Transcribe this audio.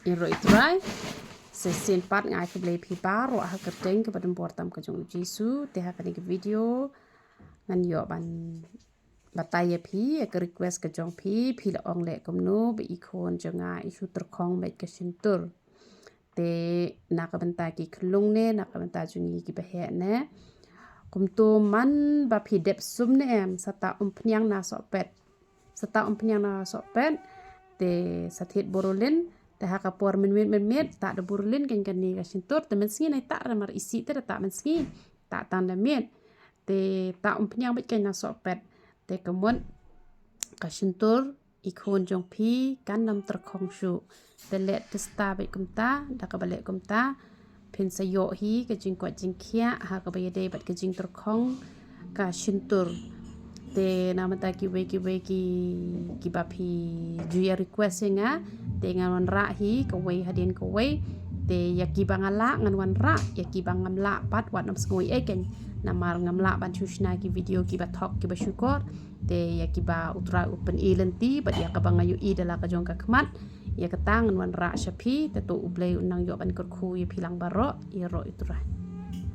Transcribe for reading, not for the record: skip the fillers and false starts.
iro itrai se sin pat ngai ke blei pi baro ha kerteng ke badem portam ke jong jisu te ha ke video ngan yo ban bataya pi ke request ke jong pi la ong le kom no be ikon jonga isu terkong me ke sintur te nak bentar ki klung ne nak bentar jungi ki behe ne kum tu man ba pi dep sum ne em sata pnyang na so pet sata pnyang na so pet te sathit borolin te ha kapor men tak de borolin kan kan ni ka sintur te men singi nai tak ramar isi te tak men singi tak tan de met te tak pnyang bet kan na so pet te kemun ka sintur ikon jong pi kan nam terkong shu te let te sta bet kumta da ka balik kumta pen sayo hi ke jing kwat jing khia ha ka bayade bat ke jing terkong ka sintur te namata ki ki bapi juya request nga te ngan ra hi ka wei hadin ka wei te yaki bangala ngan wan ra yaki bangamla pat wat nam skoi eken namar ngamla ban chushna ki video ki bathok ki basyukor te yaki ba utra open ilenti bat ya ka bangayu i dala ka jong ka khmat ya ka tangan wan ra shapi te to ublei unang yo ban kur khu ya philang baro ya ro itra